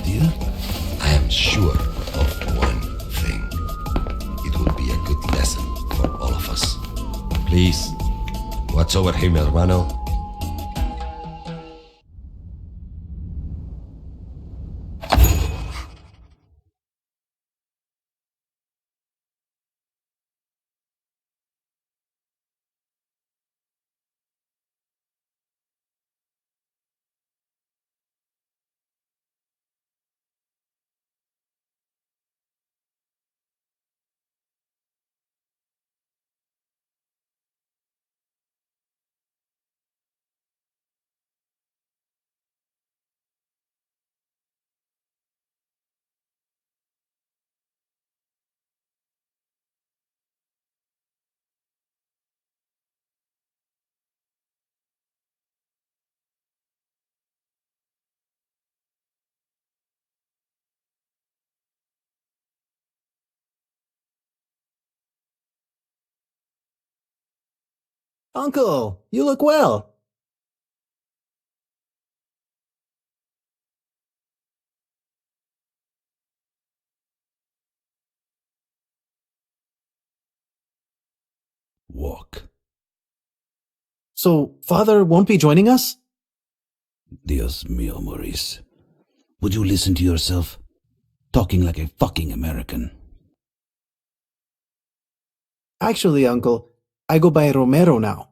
idea? I am sure of one thing. It will be a good lesson for all of us. Please, watch over him, hermano. Uncle, you look well. Walk. So, Father won't be joining us? Dios mío, Maurice. Would you listen to yourself? Talking like a fucking American. Actually, Uncle, I go by Romero now.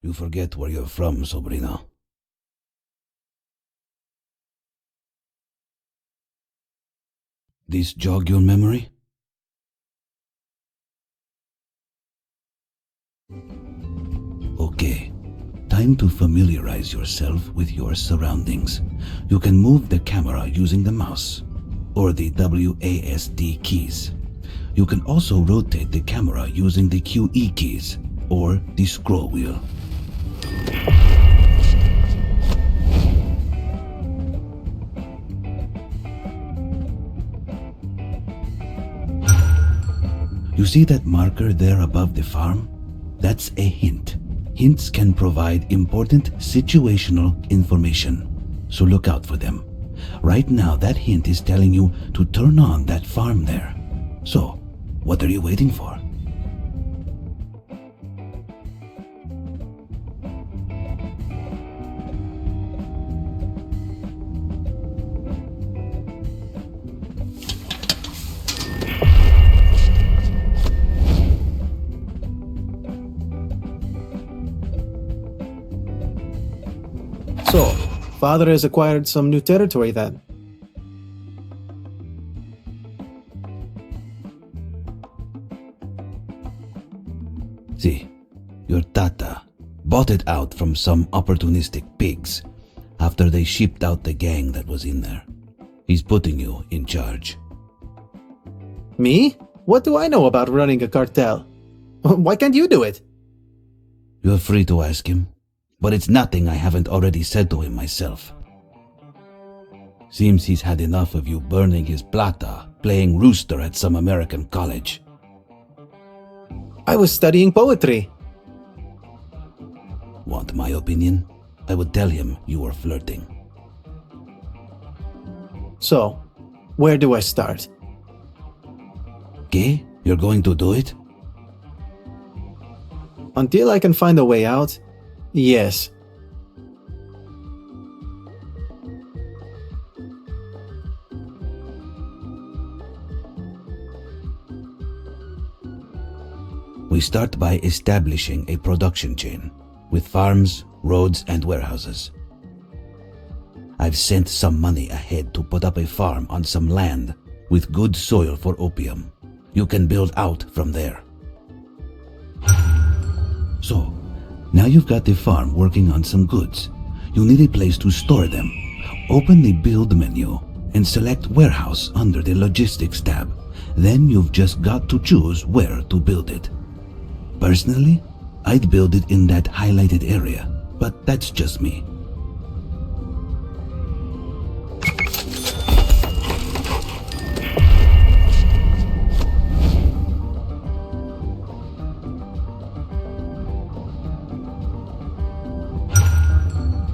You forget where you're from, Sobrino. This jog your memory? Okay, time to familiarize yourself with your surroundings. You can move the camera using the mouse or the WASD keys. You can also rotate the camera using the QE keys or the scroll wheel. You see that marker there above the farm? That's a hint. Hints can provide important situational information, so look out for them. Right now, that hint is telling you to turn on that farm there. So, what are you waiting for? So, Father has acquired some new territory then. See, your tata bought it out from some opportunistic pigs after they shipped out the gang that was in there. He's putting you in charge. Me? What do I know about running a cartel? Why can't you do it? You're free to ask him, but it's nothing I haven't already said to him myself. Seems he's had enough of you burning his plata, playing rooster at some American college. I was studying poetry. Want my opinion? I would tell him you were flirting. So, where do I start? Okay, you're going to do it? Until I can find a way out, yes. We start by establishing a production chain with farms, roads, and warehouses. I've sent some money ahead to put up a farm on some land with good soil for opium. You can build out from there. So, now you've got the farm working on some goods. You need a place to store them. Open the build menu and select warehouse under the logistics tab. Then you've just got to choose where to build it. Personally, I'd build it in that highlighted area, but that's just me.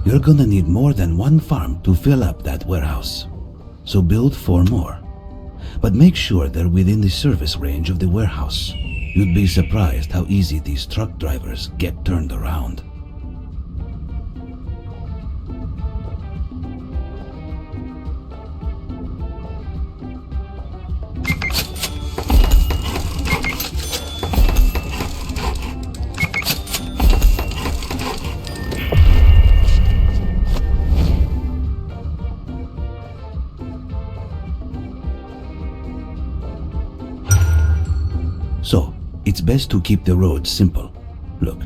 You're gonna need more than one farm to fill up that warehouse. So build 4 more. But make sure they're within the service range of the warehouse. You'd be surprised how easy these truck drivers get turned around. So, it's best to keep the roads simple. Look,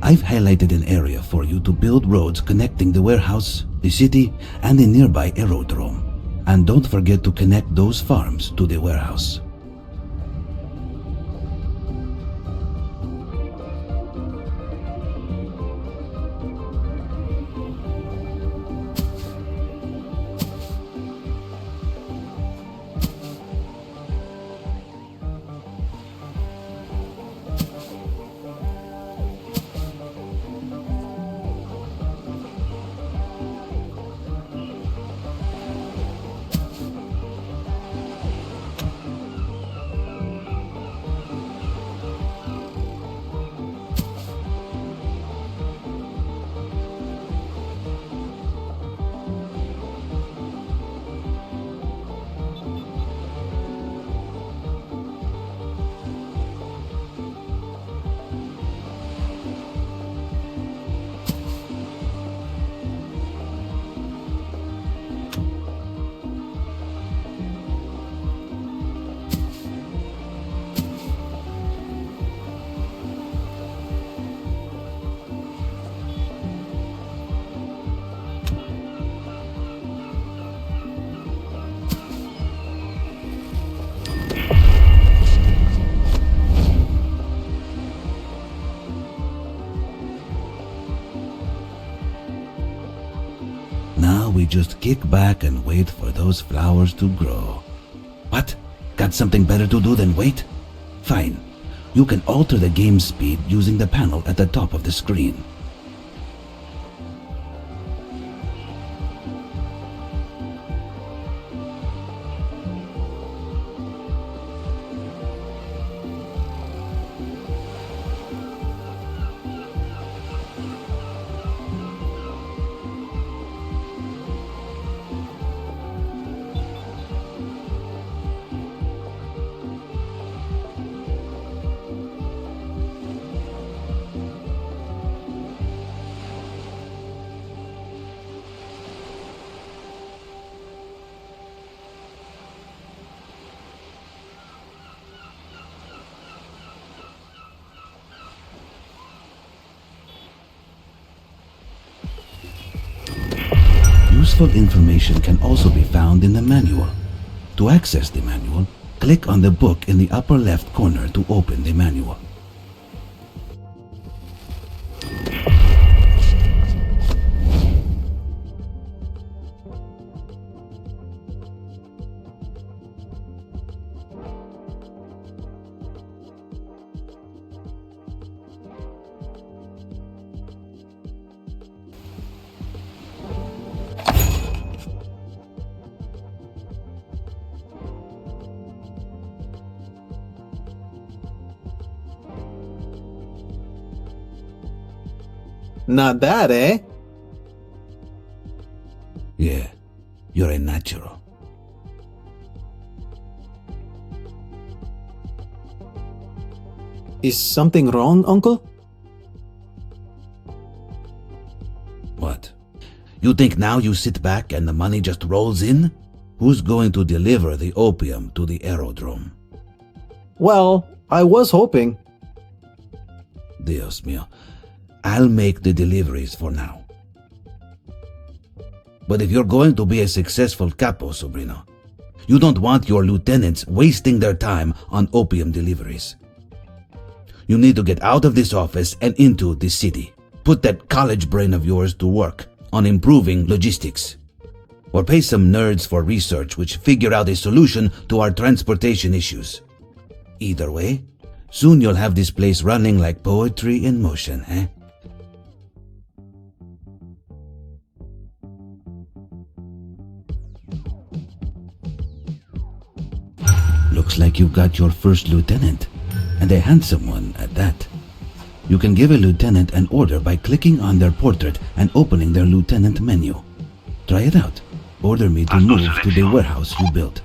I've highlighted an area for you to build roads connecting the warehouse, the city, and the nearby aerodrome. And don't forget to connect those farms to the warehouse. Now we just kick back and wait for those flowers to grow. What? Got something better to do than wait? Fine. You can alter the game speed using the panel at the top of the screen. Useful information can also be found in the manual. To access the manual, click on the book in the upper left corner to open the manual. Not bad, eh? Yeah, you're a natural. Is something wrong, Uncle? What? You think now you sit back and the money just rolls in? Who's going to deliver the opium to the aerodrome? Well, I was hoping. Dios mío. I'll make the deliveries for now. But if you're going to be a successful capo, sobrino, you don't want your lieutenants wasting their time on opium deliveries. You need to get out of this office and into the city. Put that college brain of yours to work on improving logistics. Or pay some nerds for research which figure out a solution to our transportation issues. Either way, soon you'll have this place running like poetry in motion, eh? Looks like you got your first lieutenant, and a handsome one at that. You can give a lieutenant an order by clicking on their portrait and opening their lieutenant menu. Try it out. Order me to move to the warehouse you built.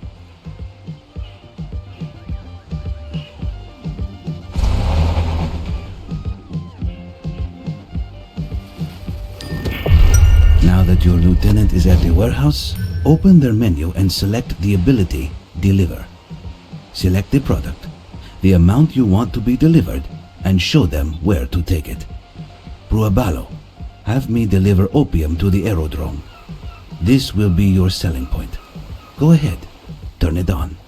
Now that your lieutenant is at the warehouse, open their menu and select the ability Deliver. Select the product, the amount you want to be delivered, and show them where to take it. Pruabalo, have me deliver opium to the aerodrome. This will be your selling point. Go ahead, turn it on.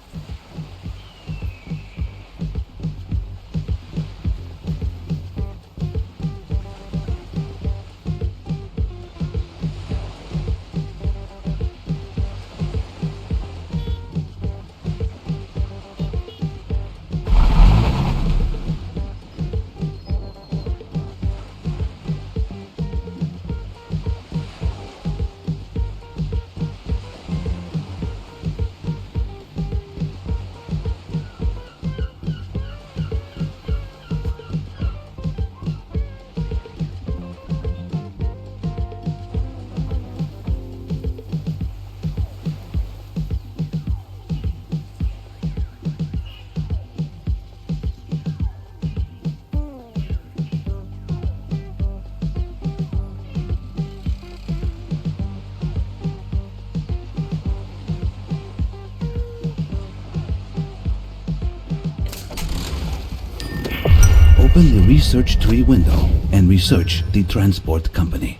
Open the research tree window and research the transport company.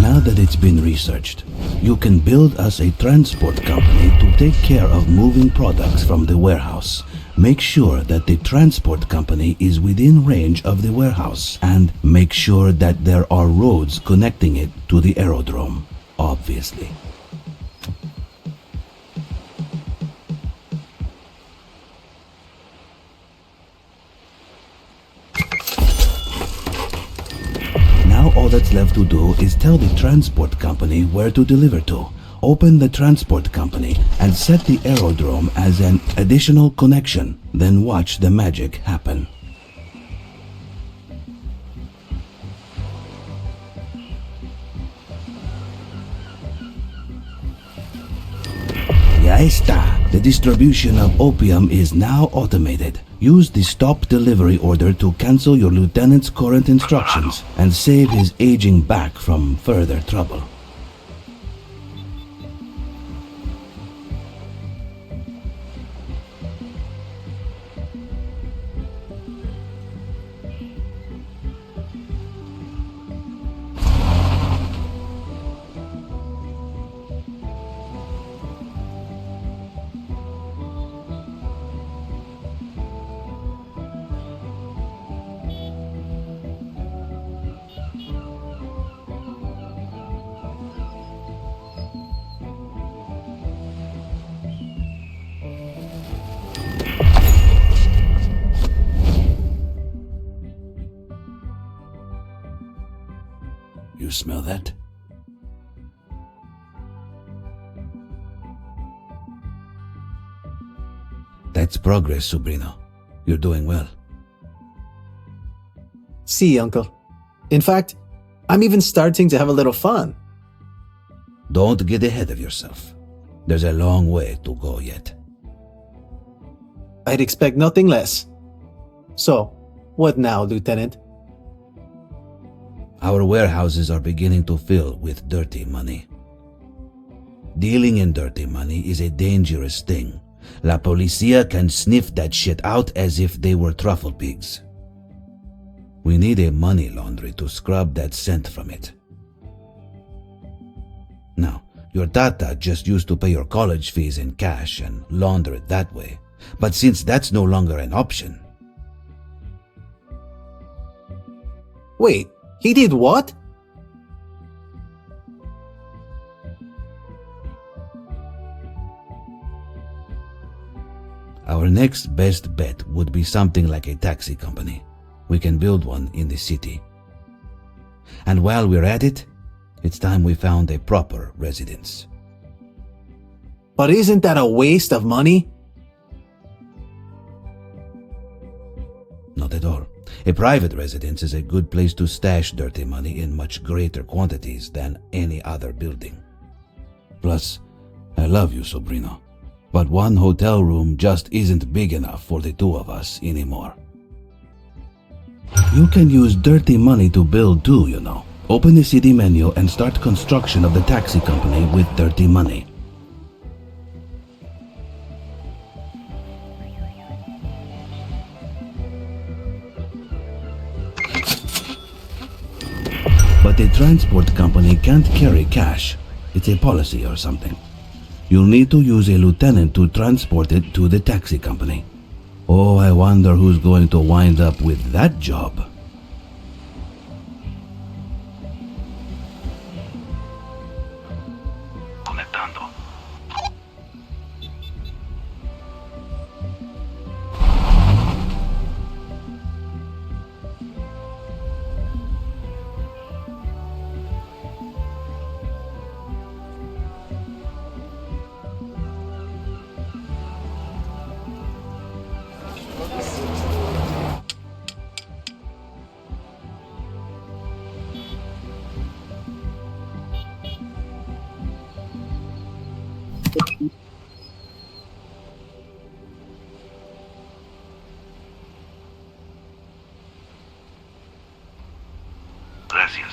Now that it's been researched, you can build us a transport company to take care of moving products from the warehouse. Make sure that the transport company is within range of the warehouse, and make sure that there are roads connecting it to the aerodrome, obviously. Now all that's left to do is tell the transport company where to deliver to. Open the transport company and set the aerodrome as an additional connection. Then watch the magic happen. Ya está. The distribution of opium is now automated. Use the stop delivery order to cancel your lieutenant's current instructions and save his aging back from further trouble. You smell that? That's progress, Sobrino. You're doing well. See, Uncle. In fact, I'm even starting to have a little fun. Don't get ahead of yourself. There's a long way to go yet. I'd expect nothing less. So, what now, Lieutenant? Our warehouses are beginning to fill with dirty money. Dealing in dirty money is a dangerous thing. La Policia can sniff that shit out as if they were truffle pigs. We need a money laundry to scrub that scent from it. Now, your tata just used to pay your college fees in cash and launder it that way. But since that's no longer an option, Wait, he did what? Our next best bet would be something like a taxi company. We can build one in the city. And while we're at it, it's time we found a proper residence. But isn't that a waste of money? Not at all. A private residence is a good place to stash dirty money in much greater quantities than any other building. Plus, I love you, Sobrino, but one hotel room just isn't big enough for the two of us anymore. You can use dirty money to build too, you know. Open the city menu and start construction of the taxi company with dirty money. But a transport company can't carry cash. It's a policy or something. You'll need to use a lieutenant to transport it to the taxi company. Oh, I wonder who's going to wind up with that job. Conectando. Gracias.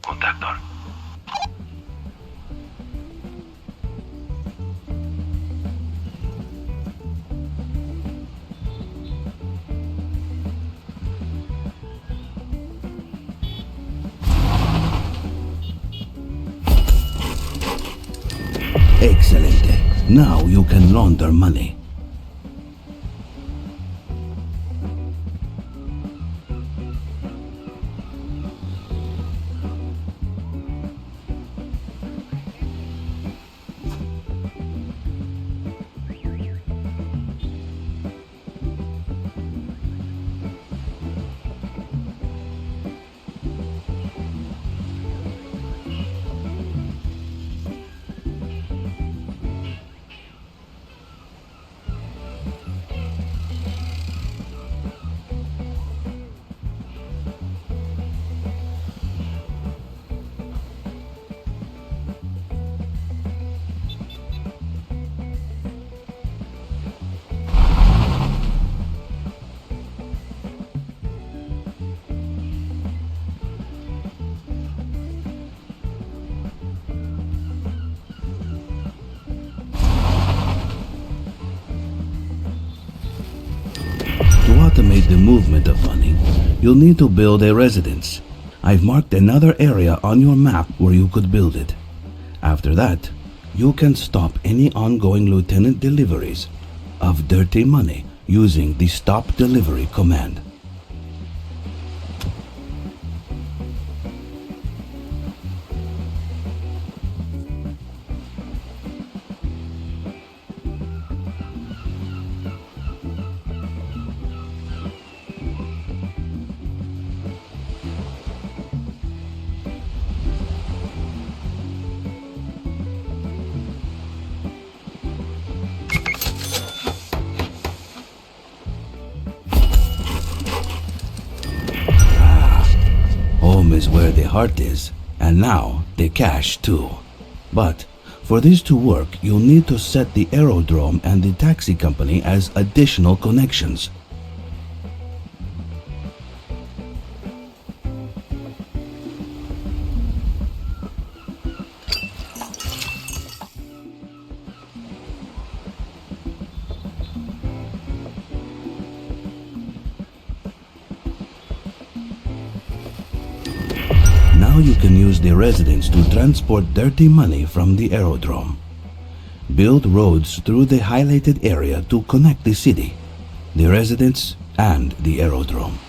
Contactor. Excelente. Now you can launder money. To automate the movement of money, you'll need to build a residence. I've marked another area on your map where you could build it. After that, you can stop any ongoing lieutenant deliveries of dirty money using the stop delivery command. heart is, and now the cash too. But for this to work, you'll need to set the aerodrome and the taxi company as additional connections. Now you can use the residents to transport dirty money from the aerodrome. Build roads through the highlighted area to connect the city, the residents, and the aerodrome.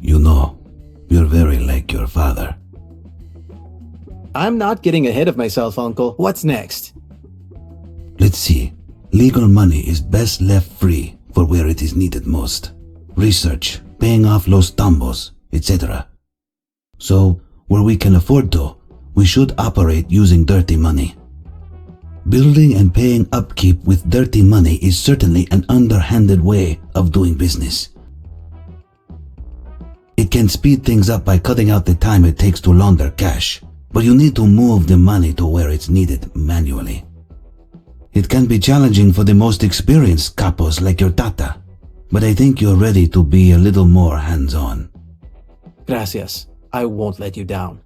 You know, you're very like your father. I'm not getting ahead of myself, Uncle. What's next? Let's see. Legal money is best left free for where it is needed most. Research, paying off los tambos, etc. So, where we can afford to, we should operate using dirty money. Building and paying upkeep with dirty money is certainly an underhanded way of doing business. It can speed things up by cutting out the time it takes to launder cash, but you need to move the money to where it's needed manually. It can be challenging for the most experienced capos like your tata, but I think you're ready to be a little more hands-on. Gracias. I won't let you down.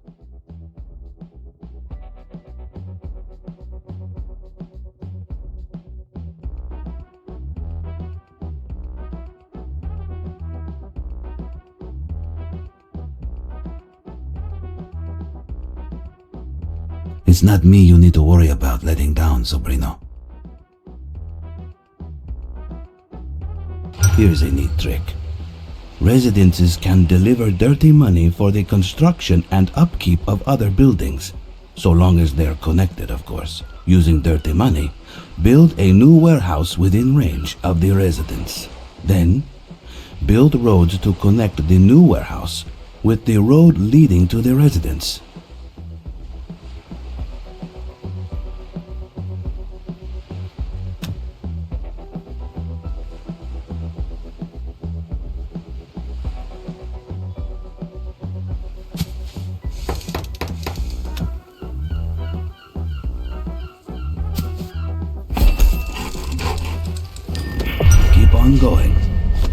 It's not me you need to worry about letting down, Sobrino. Here's a neat trick. Residences can deliver dirty money for the construction and upkeep of other buildings, so long as they're connected, of course. Using dirty money, build a new warehouse within range of the residence. Then, build roads to connect the new warehouse with the road leading to the residence.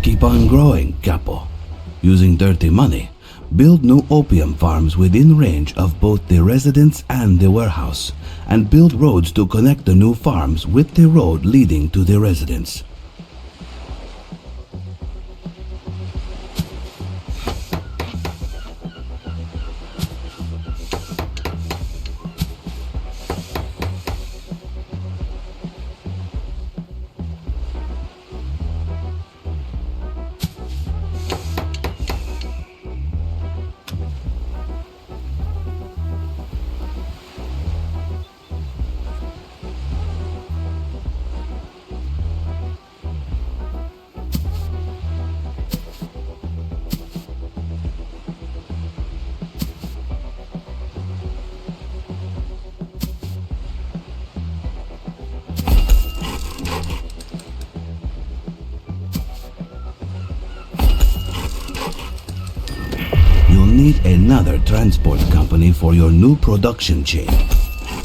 Keep on growing, Capo. Using dirty money, build new opium farms within range of both the residence and the warehouse, and build roads to connect the new farms with the road leading to the residence. Need another transport company for your new production chain.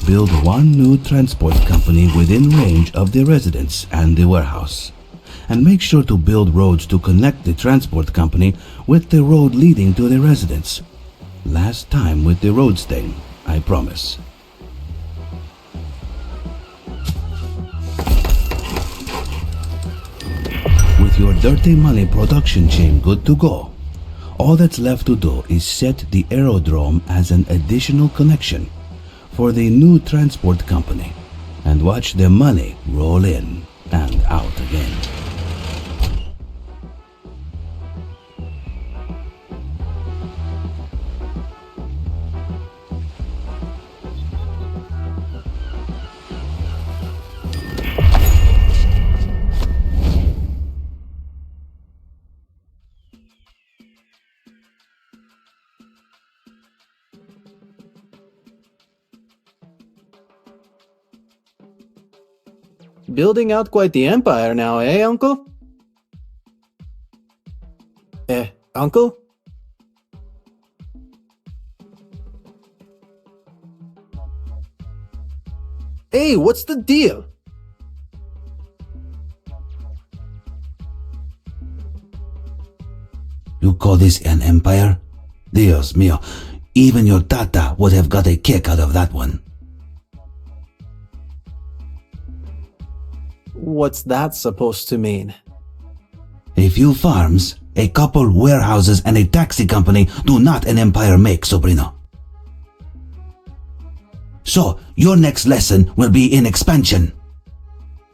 Build one new transport company within range of the residence and the warehouse. And make sure to build roads to connect the transport company with the road leading to the residence. Last time with the roads thing, I promise. With your dirty money production chain good to go, all that's left to do is set the aerodrome as an additional connection for the new transport company and watch the money roll in and out again. Building out quite the empire now, eh, Uncle? Uncle? Hey, what's the deal? You call this an empire? Dios mío, even your tata would have got a kick out of that one. What's that supposed to mean? A few farms, a couple warehouses, and a taxi company do not an empire make, sobrino. So, your next lesson will be in expansion.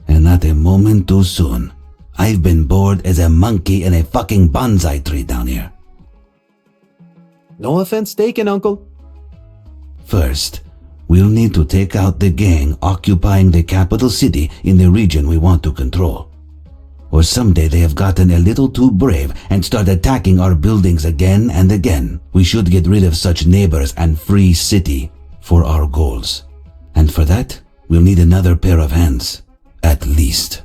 And not a moment too soon. I've been bored as a monkey in a fucking bonsai tree down here. No offense taken, Uncle. First, we'll need to take out the gang occupying the capital city in the region we want to control. Or someday they have gotten a little too brave and start attacking our buildings again and again. We should get rid of such neighbors and free city for our goals. And for that, we'll need another pair of hands, at least.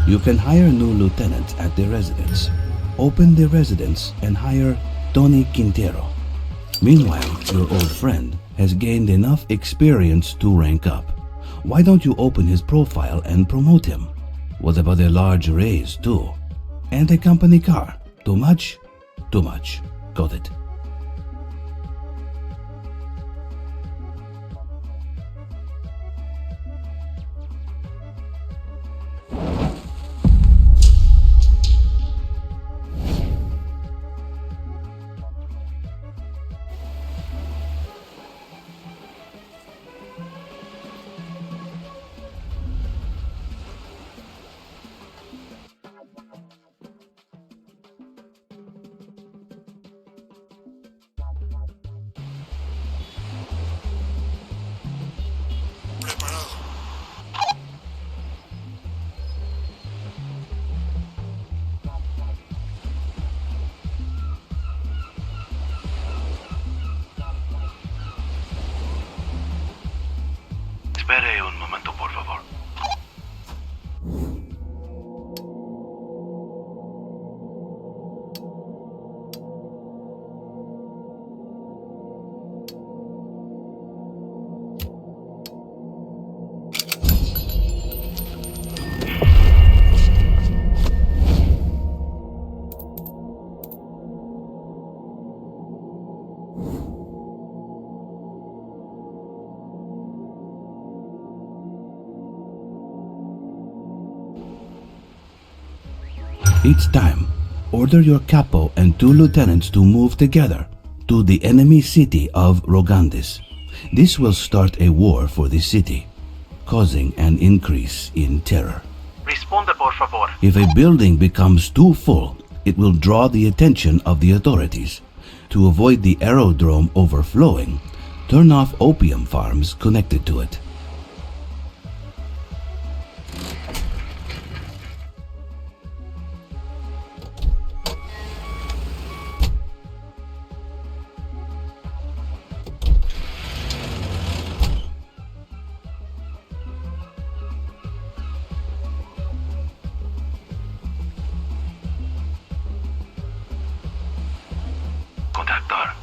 You can hire new lieutenants at the residence. Open the residence and hire Tony Quintero. Meanwhile, your old friend has gained enough experience to rank up. Why don't you open his profile and promote him? What about a large raise too? And a company car? Too much? Too much. Got it. Espere un momento, por favor. Each time, order your capo and 2 lieutenants to move together to the enemy city of Rogandis. This will start a war for the city, causing an increase in terror. Responde, por favor. If a building becomes too full, it will draw the attention of the authorities. To avoid the aerodrome overflowing, turn off opium farms connected to it. Contactar.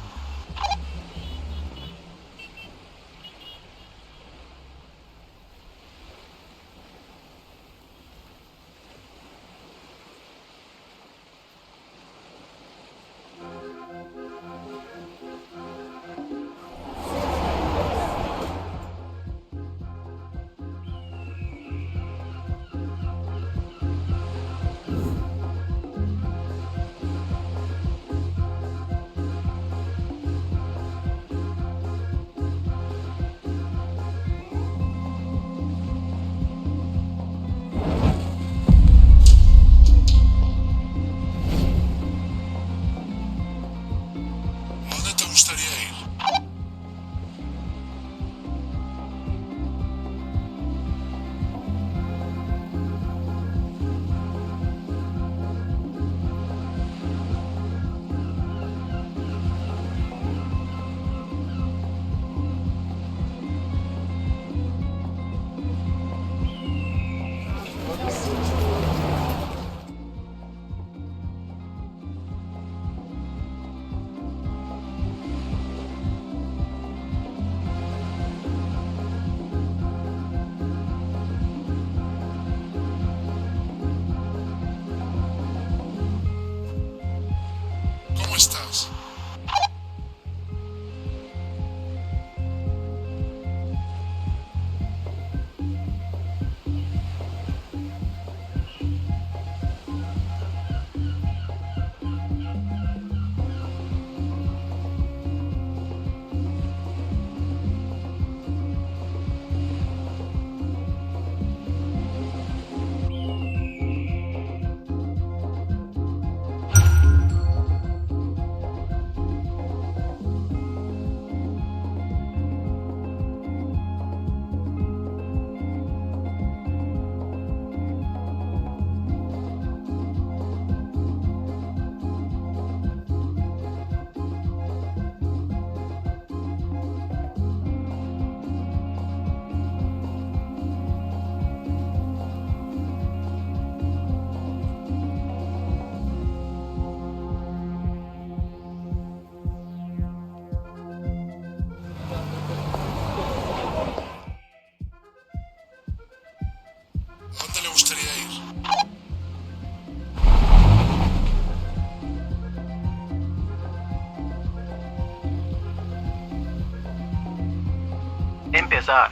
Empezar.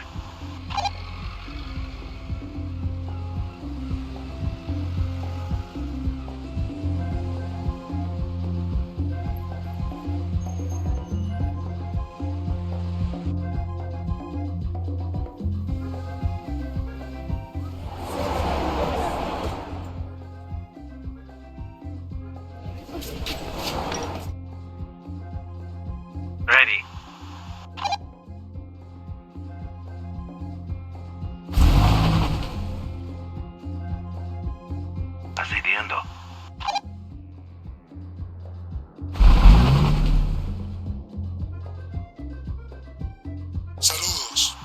Ready. Asistiendo. Saludos.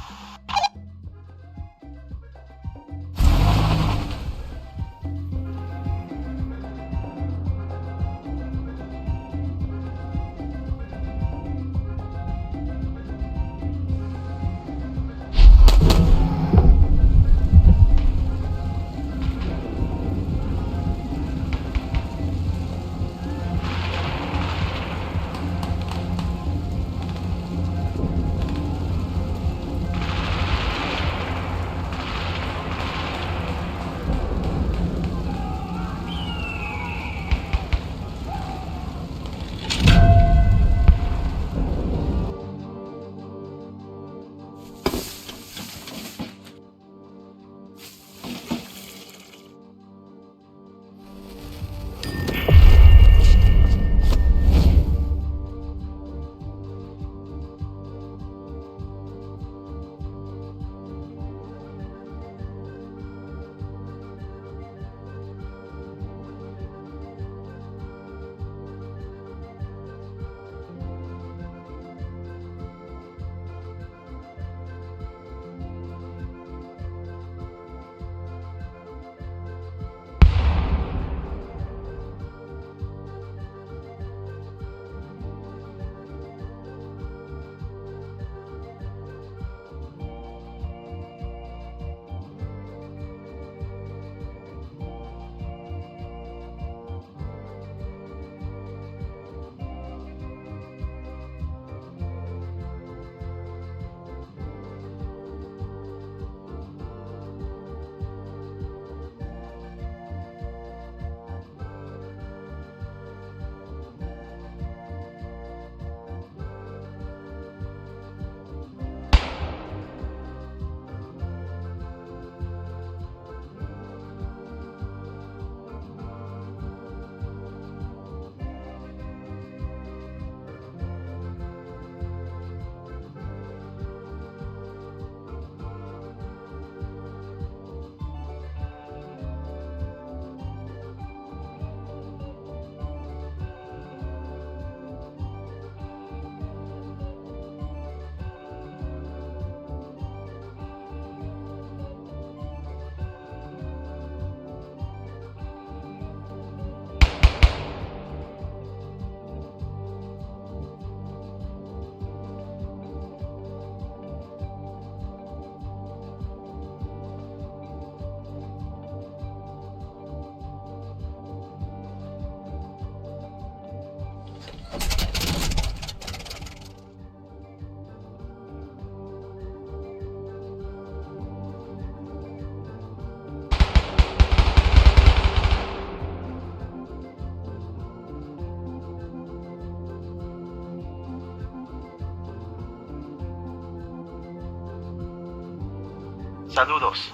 Saludos.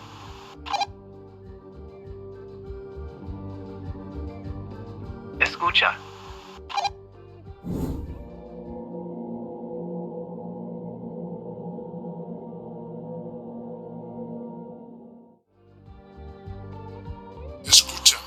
Escucha. Escucha.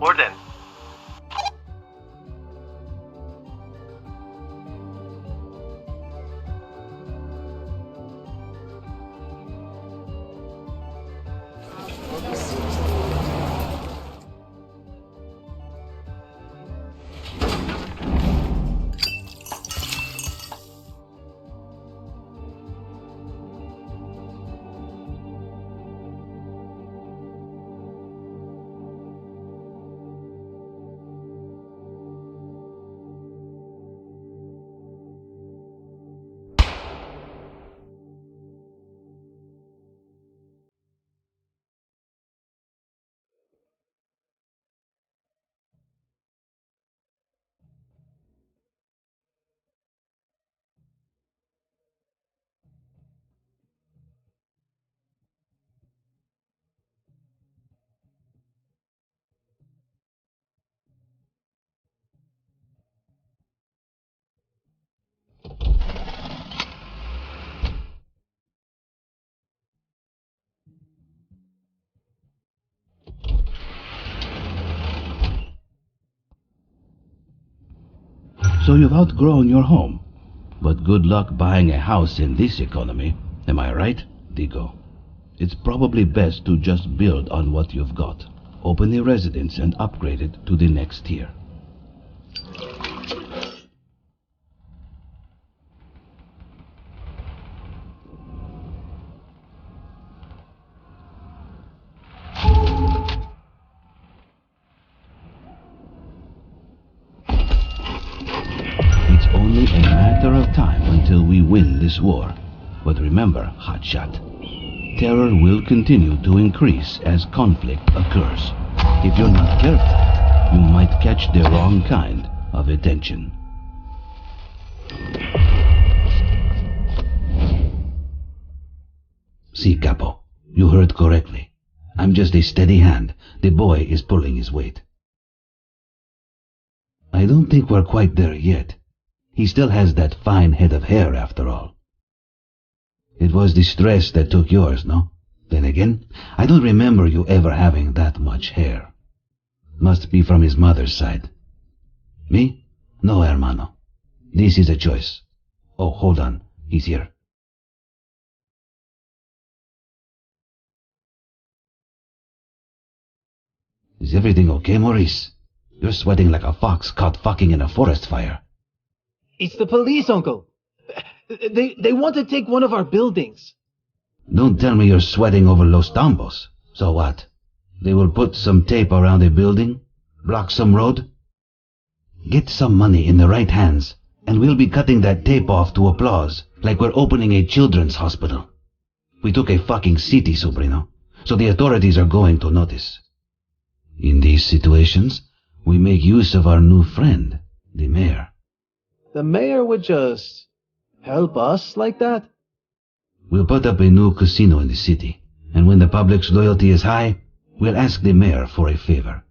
Orden. So you've outgrown your home. But good luck buying a house in this economy. Am I right, Digo? It's probably best to just build on what you've got. Open a residence and upgrade it to the next tier. It's only a matter of time until we win this war. But remember, Hotshot, terror will continue to increase as conflict occurs. If you're not careful, you might catch the wrong kind of attention. See, Capo, you heard correctly. I'm just a steady hand. The boy is pulling his weight. I don't think we're quite there yet. He still has that fine head of hair after all. It was the stress that took yours, no? Then again, I don't remember you ever having that much hair. Must be from his mother's side. Me? No, hermano. This is a choice. Oh, hold on. He's here. Is everything okay, Maurice? You're sweating like a fox caught fucking in a forest fire. It's the police, Uncle. They want to take one of our buildings. Don't tell me you're sweating over Los Tambos. So what? They will put some tape around a building? Block some road? Get some money in the right hands, and we'll be cutting that tape off to applause, like we're opening a children's hospital. We took a fucking city, Sobrino, so the authorities are going to notice. In these situations, we make use of our new friend, the mayor. The mayor would just help us like that? We'll put up a new casino in the city, and when the public's loyalty is high, we'll ask the mayor for a favor.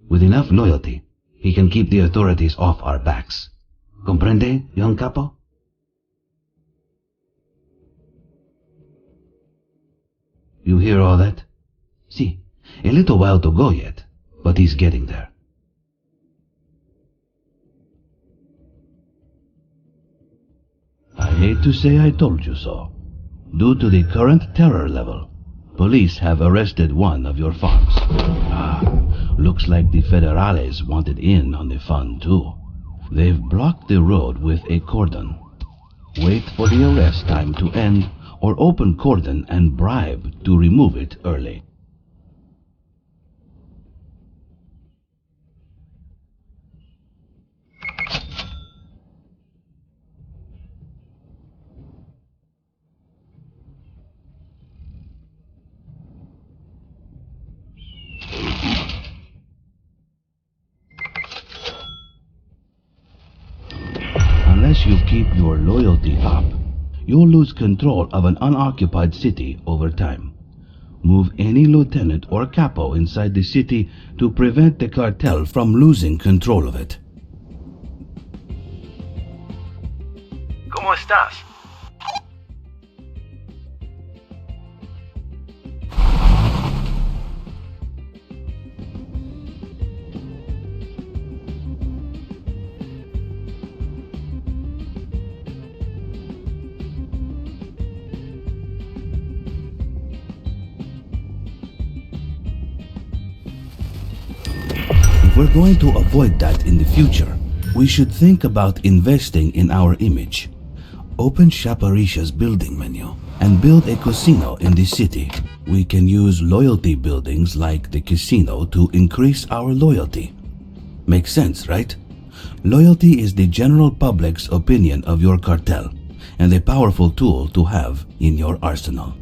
With enough loyalty, he can keep the authorities off our backs. Comprende, young capo? You hear all that? See, a little while to go yet, but he's getting there. I hate to say I told you so. Due to the current terror level, police have arrested one of your farms. Looks like the federales wanted in on the fun too. They've blocked the road with a cordon. Wait for the arrest time to end, or open cordon and bribe to remove it early. Unless you keep your loyalty up, you'll lose control of an unoccupied city over time. Move any lieutenant or capo inside the city to prevent the cartel from losing control of it. ¿Cómo estás? If we're going to avoid that in the future, we should think about investing in our image. Open Shaparisha's building menu and build a casino in the city. We can use loyalty buildings like the casino to increase our loyalty. Makes sense, right? Loyalty is the general public's opinion of your cartel and a powerful tool to have in your arsenal.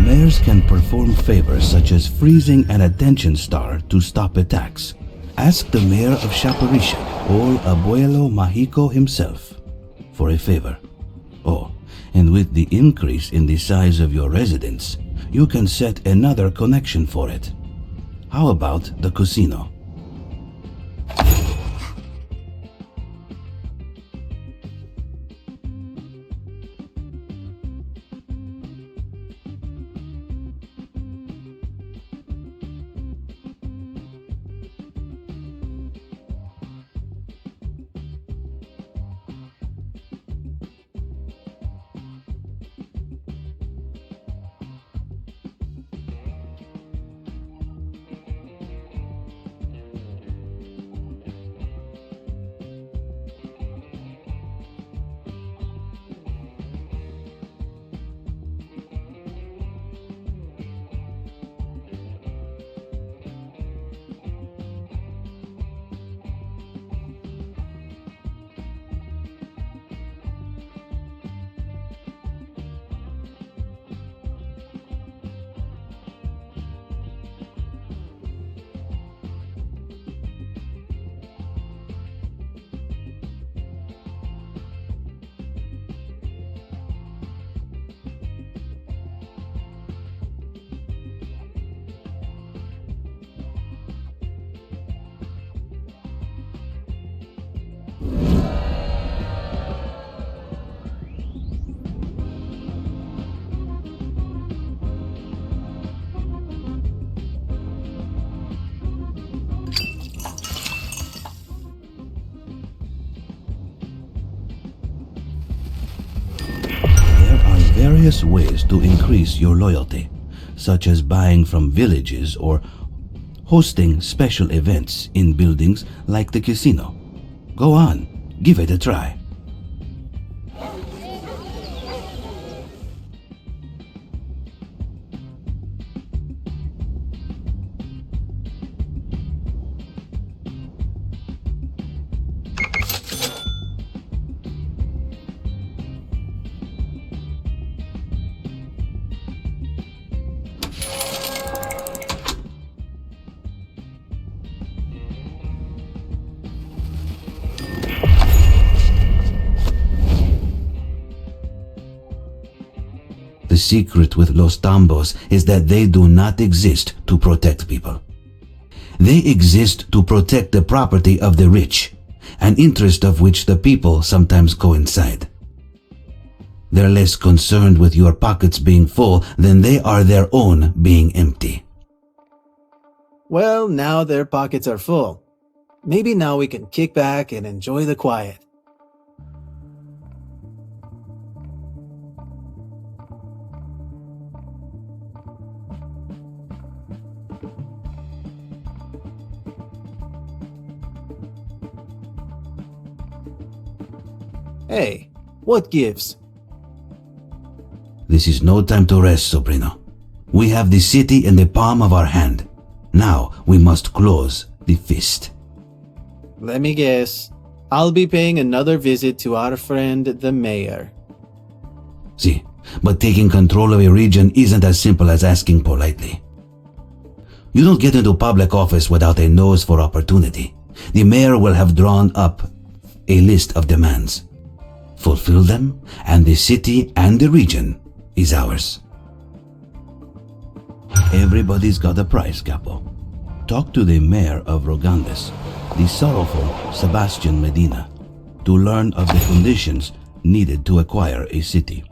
Mayors can perform favors such as freezing an attention star to stop attacks. Ask the mayor of Shaparisha or Abuelo Mahiko himself for a favor. Oh, and with the increase in the size of your residence, you can set another connection for it. How about the casino? Various ways to increase your loyalty, such as buying from villages or hosting special events in buildings like the casino. Go on, give it a try. The secret with Los Tambos is that they do not exist to protect people. They exist to protect the property of the rich, an interest of which the people sometimes coincide. They're less concerned with your pockets being full than they are their own being empty. Well, now their pockets are full. Maybe now we can kick back and enjoy the quiet. Hey, what gives? This is no time to rest, Sobrino. We have the city in the palm of our hand. Now we must close the fist. Let me guess. I'll be paying another visit to our friend, the mayor. See, but taking control of a region isn't as simple as asking politely. You don't get into public office without a nose for opportunity. The mayor will have drawn up a list of demands. Fulfill them, and the city and the region is ours. Everybody's got a price, Capo. Talk to the mayor of Rogandes, the sorrowful Sebastian Medina, to learn of the conditions needed to acquire a city.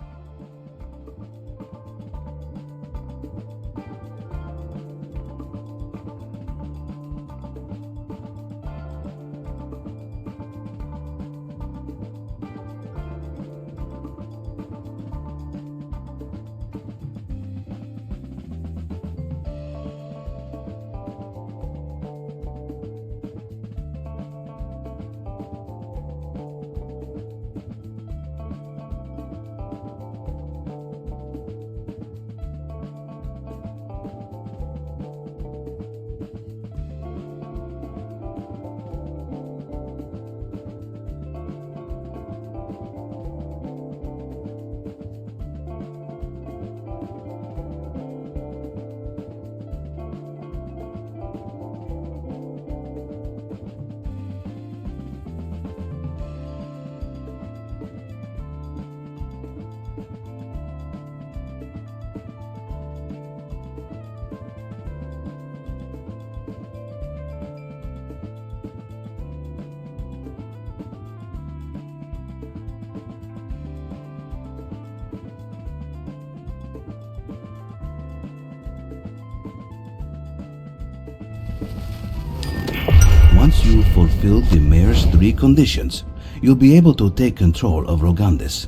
you fulfill the mayor's 3 conditions, you'll be able to take control of Rogandes.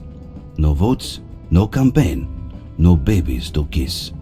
No votes, no campaign, no babies to kiss.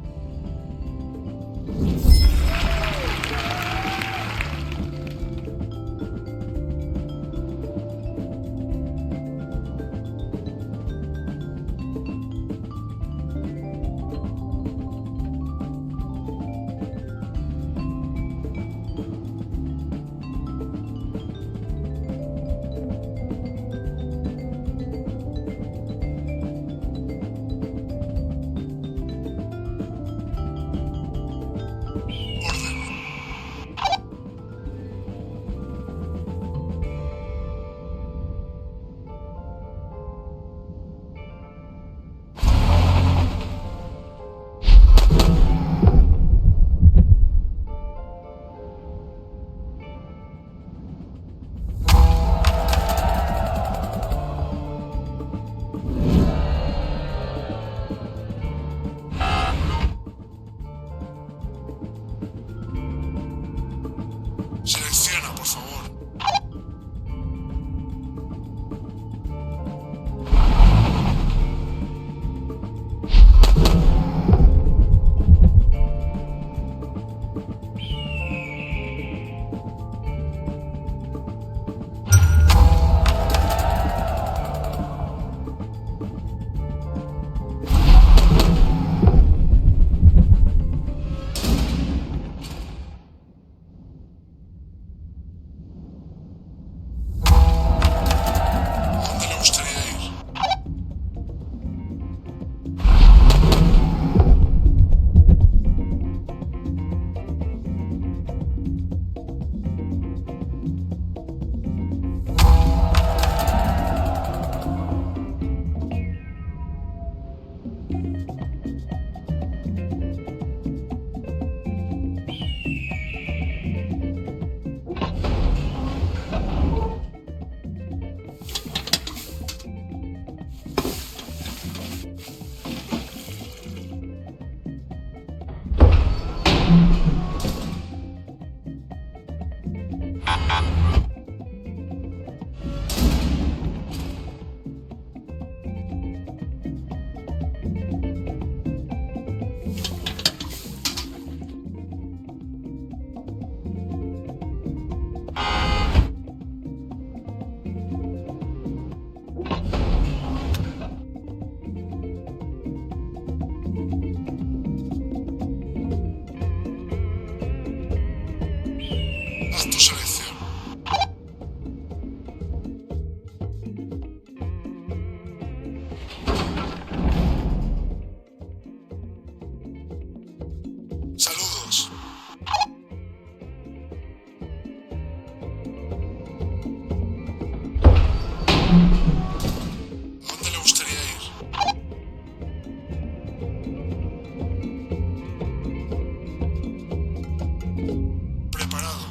Selecciona, por favor. ¿Dónde le gustaría ir? Haz tu selección. Saludos. ¿Dónde le gustaría ir? Preparado.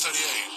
gustaría ir?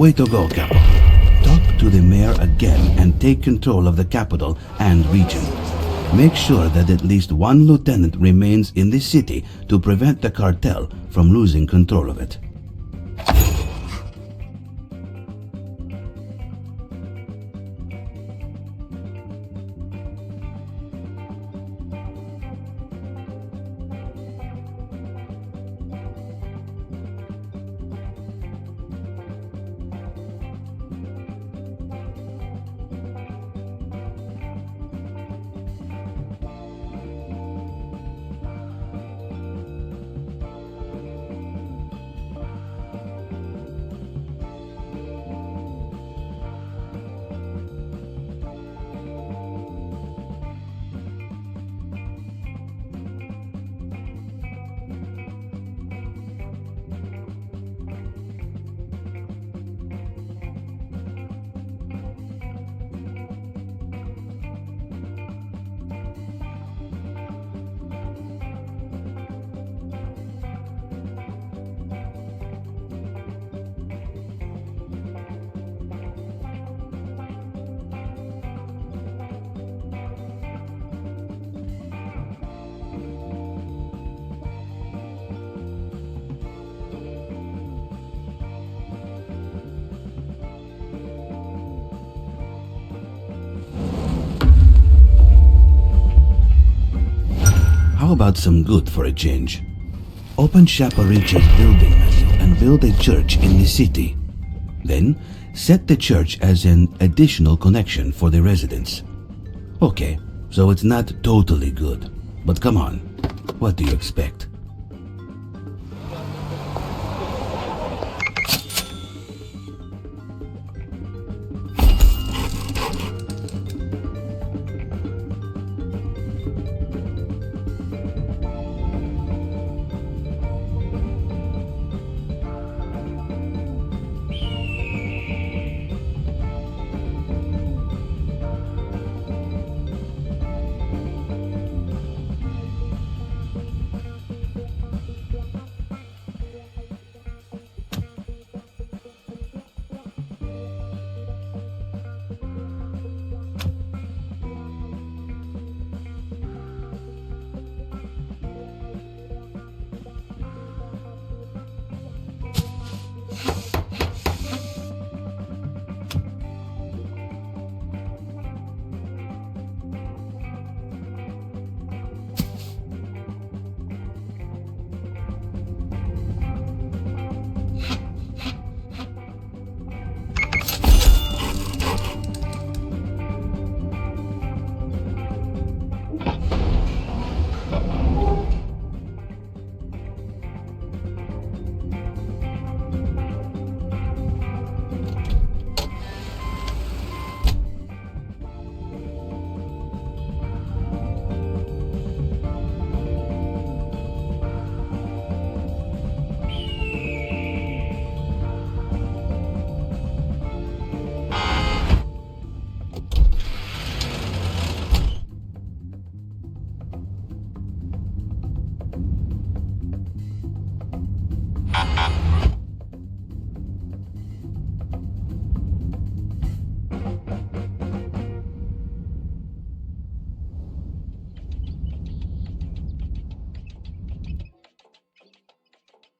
Way to go, Capo. Talk to the mayor again and take control of the capital and region. Make sure that at least one lieutenant remains in the city to prevent the cartel from losing control of it. How about some good for a change? Open Chaparich's building menu and build a church in the city. Then, set the church as an additional connection for the residents. Okay, so it's not totally good. But come on, what do you expect?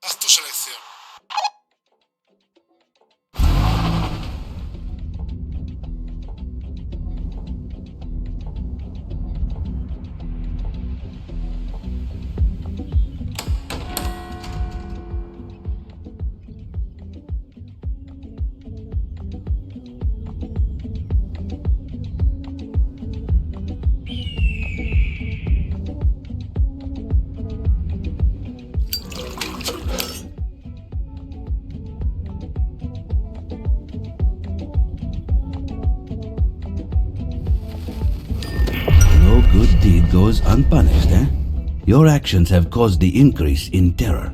Haz tu selección. No good deed goes unpunished, eh? Your actions have caused the increase in terror.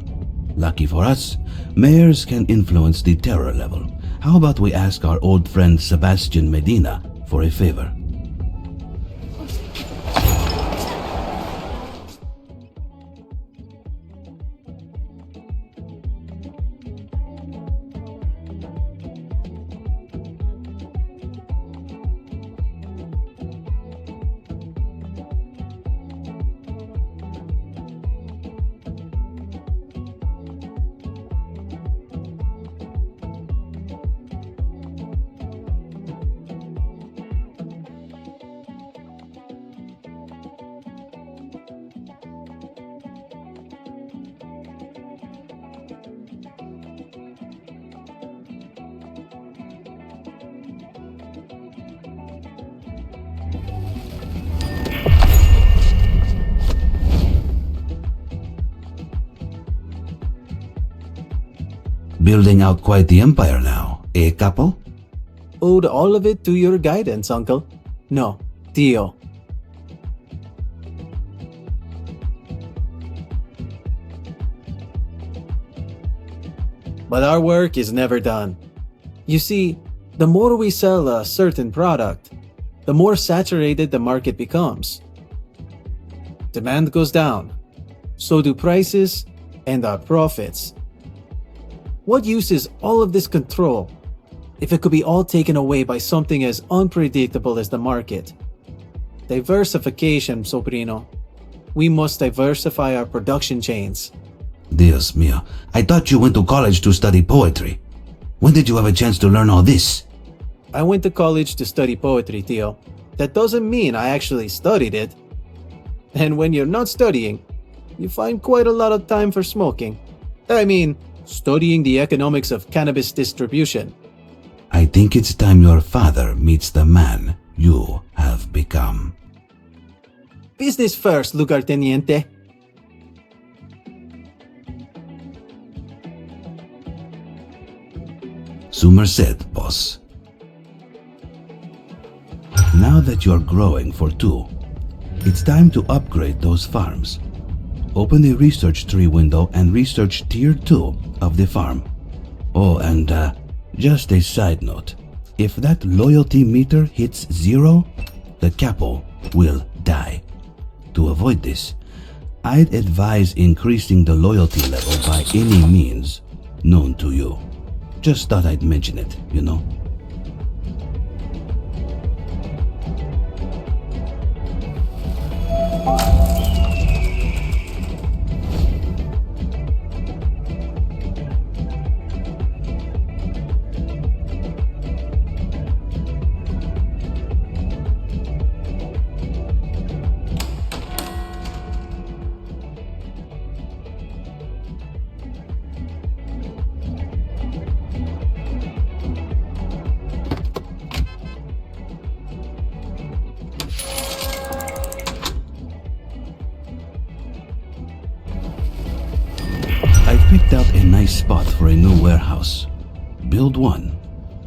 Lucky for us, mayors can influence the terror level. How about we ask our old friend Sebastian Medina for a favor? Building out quite the empire now, eh, capo? Owed all of it to your guidance, uncle. No, tío. But our work is never done. You see, the more we sell a certain product, the more saturated the market becomes. Demand goes down, so do prices and our profits. What use is all of this control if it could be all taken away by something as unpredictable as the market? Diversification, sobrino. We must diversify our production chains. Dios mío, I thought you went to college to study poetry. When did you have a chance to learn all this? I went to college to study poetry, Tio. That doesn't mean I actually studied it. And when you're not studying, you find quite a lot of time for smoking. I mean, studying the economics of cannabis distribution. I think it's time your father meets the man you have become. Business first, lugarteniente. Sumer said, boss. Now that you're growing for 2, it's time to upgrade those farms. Open the research tree window and research tier 2 of the farm. Oh, and just a side note. If that loyalty meter hits 0, the capo will die. To avoid this, I'd advise increasing the loyalty level by any means known to you. Just thought I'd mention it, you know. Picked out a nice spot for a new warehouse. Build one,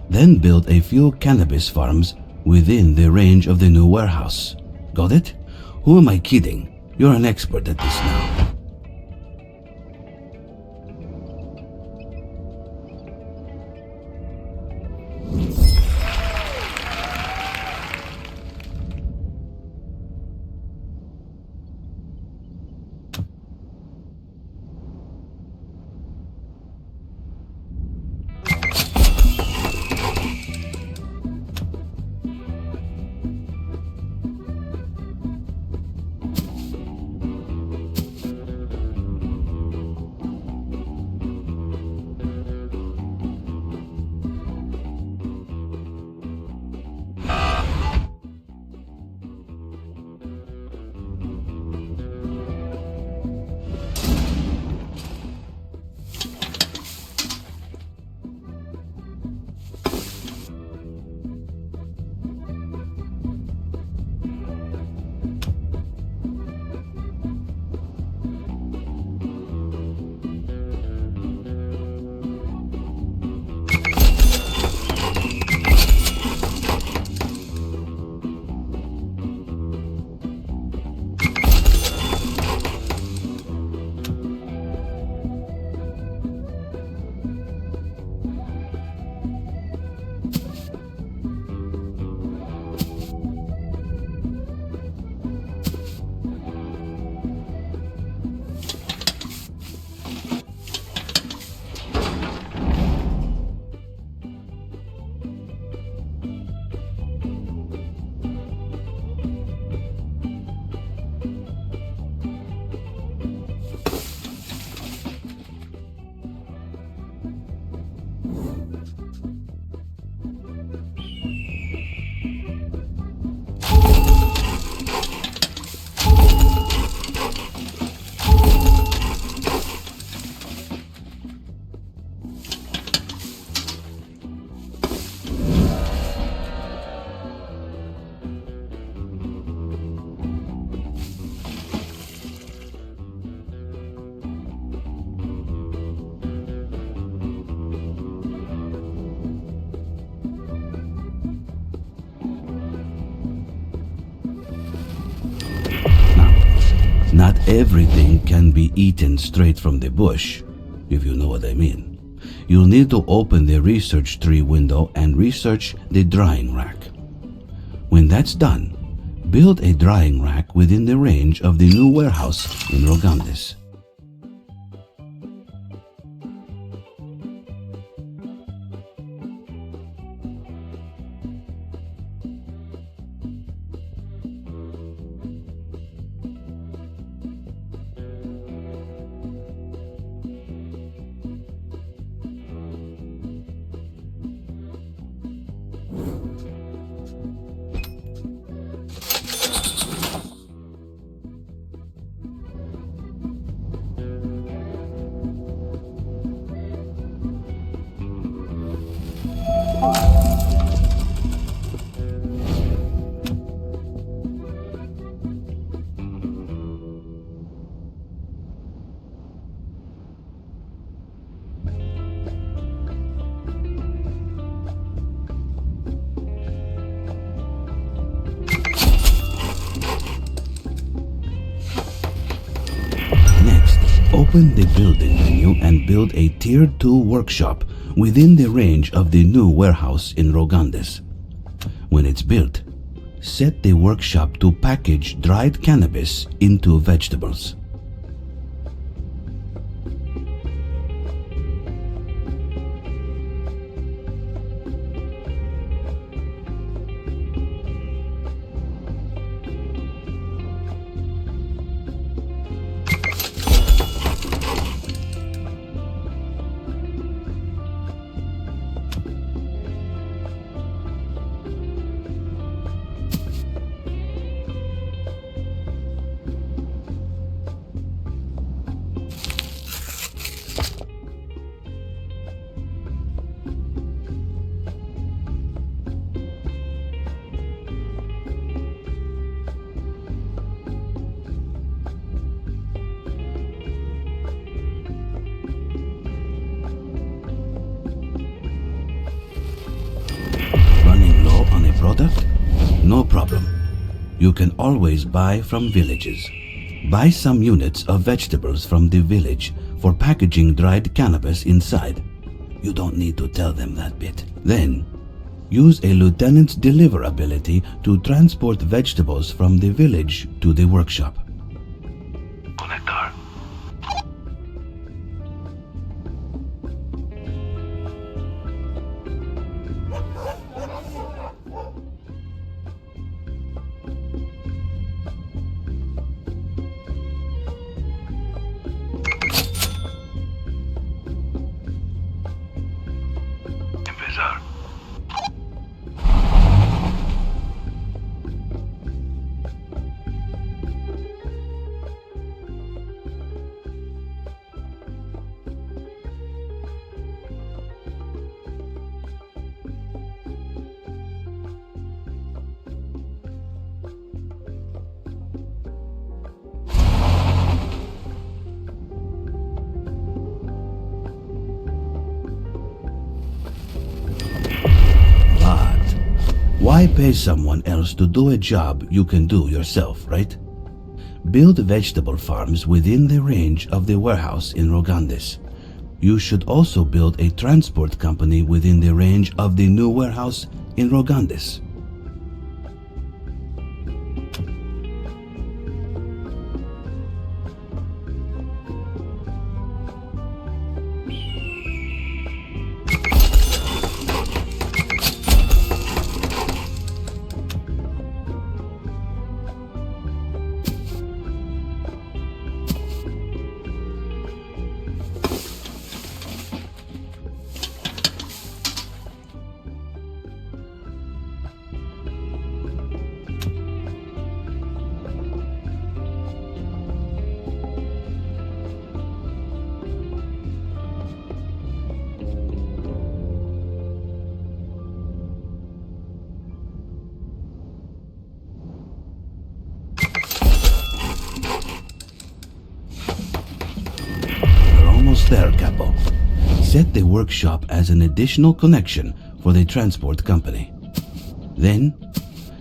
then build a few cannabis farms within the range of the new warehouse. Got it? Who am I kidding? You're an expert at this now. Not everything can be eaten straight from the bush, if you know what I mean. You'll need to open the research tree window and research the drying rack. When that's done, build a drying rack within the range of the new warehouse in Rogandis. Open the building menu and build a Tier 2 workshop within the range of the new warehouse in Rogandis. When it's built, set the workshop to package dried cannabis into vegetables. Product? No problem. You can always buy from villages. Buy some units of vegetables from the village for packaging dried cannabis inside. You don't need to tell them that bit. Then, use a lieutenant's deliver ability to transport vegetables from the village to the workshop. Conectar. Empezar. Why pay someone else to do a job you can do yourself, right? Build vegetable farms within the range of the warehouse in Rogandis. You should also build a transport company within the range of the new warehouse in Rogandis. There, Capo. Set the workshop as an additional connection for the transport company. Then,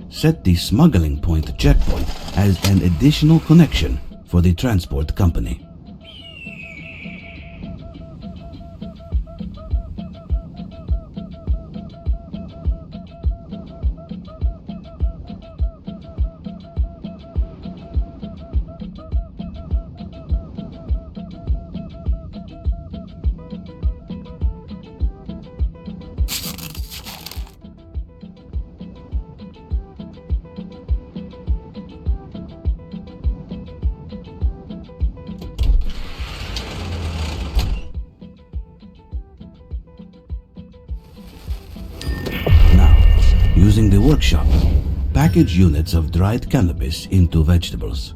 set the smuggling point checkpoint as an additional connection for the transport company. Using the workshop, package units of dried cannabis into vegetables.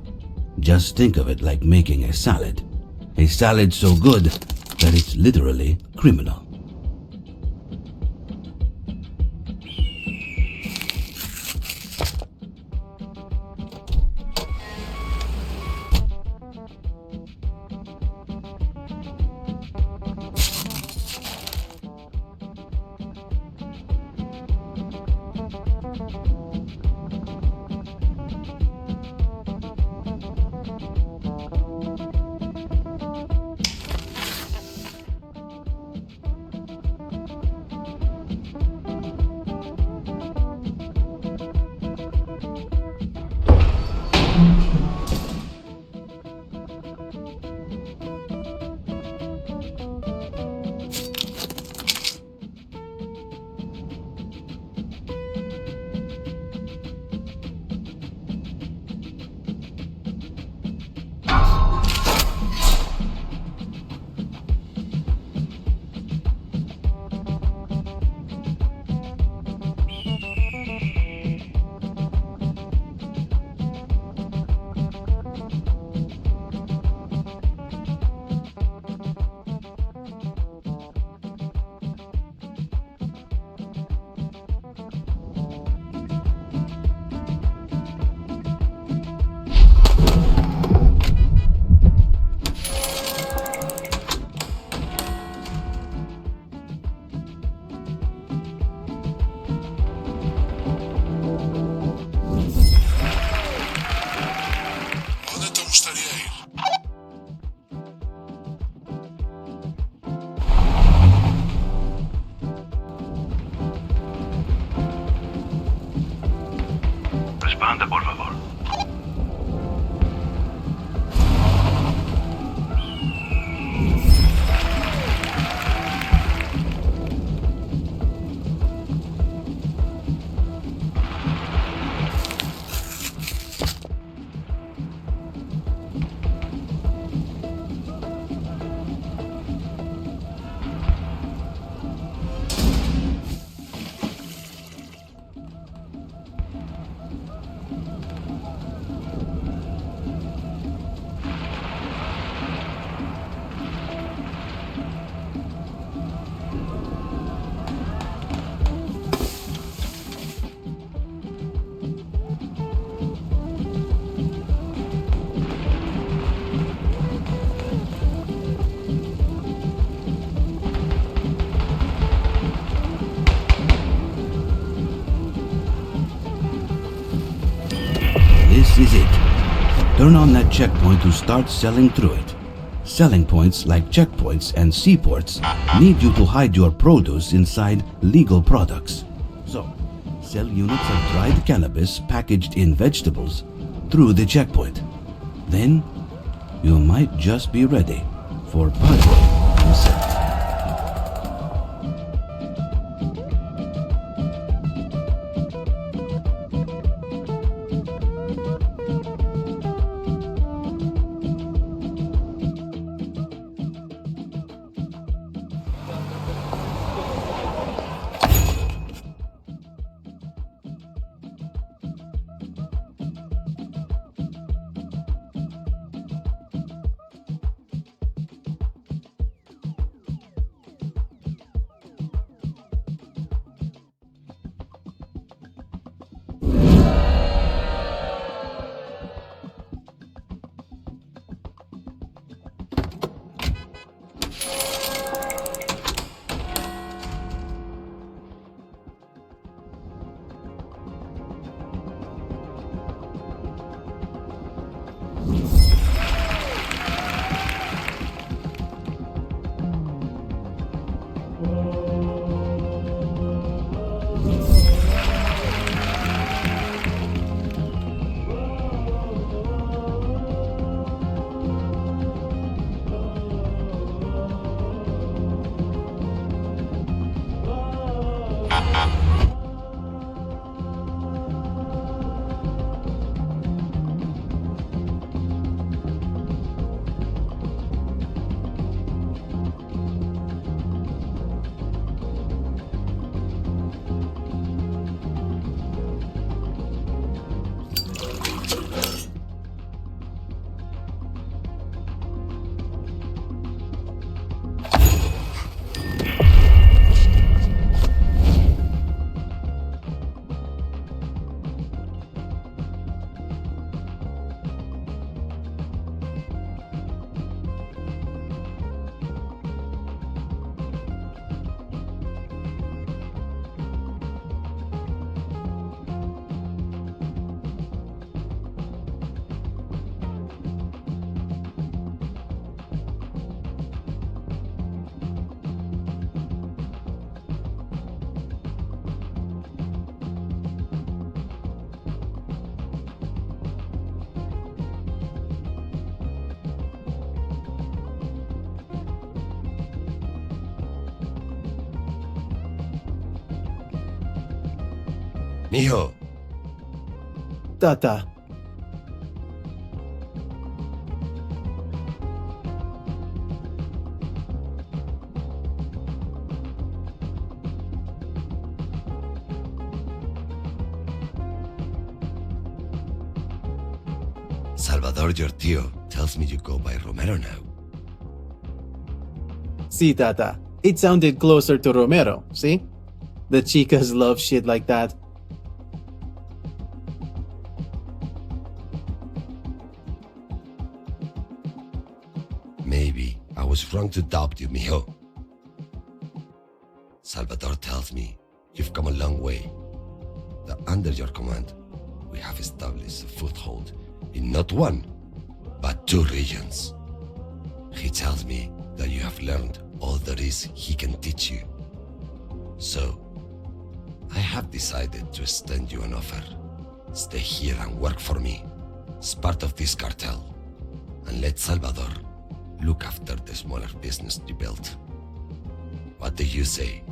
Just think of it like making a salad. A salad so good that it's literally criminal. Responda, por favor. This is it. Turn on that checkpoint to start selling through it. Selling points like checkpoints and seaports need you to hide your produce inside legal products. So, sell units of dried cannabis packaged in vegetables through the checkpoint. Then, you might just be ready for Padre himself. Mijo, Tata. Salvador, your tío, tells me you go by Romero now. See, Tata. It sounded closer to Romero, see? The chicas love shit like that. Maybe I was wrong to doubt you, mijo. Salvador tells me you've come a long way. That under your command, we have established a foothold in not one, but two regions. He tells me that you have learned all there is he can teach you. So, I have decided to extend you an offer. Stay here and work for me, as part of this cartel, and let Salvador look after the smaller business you built. What do you say?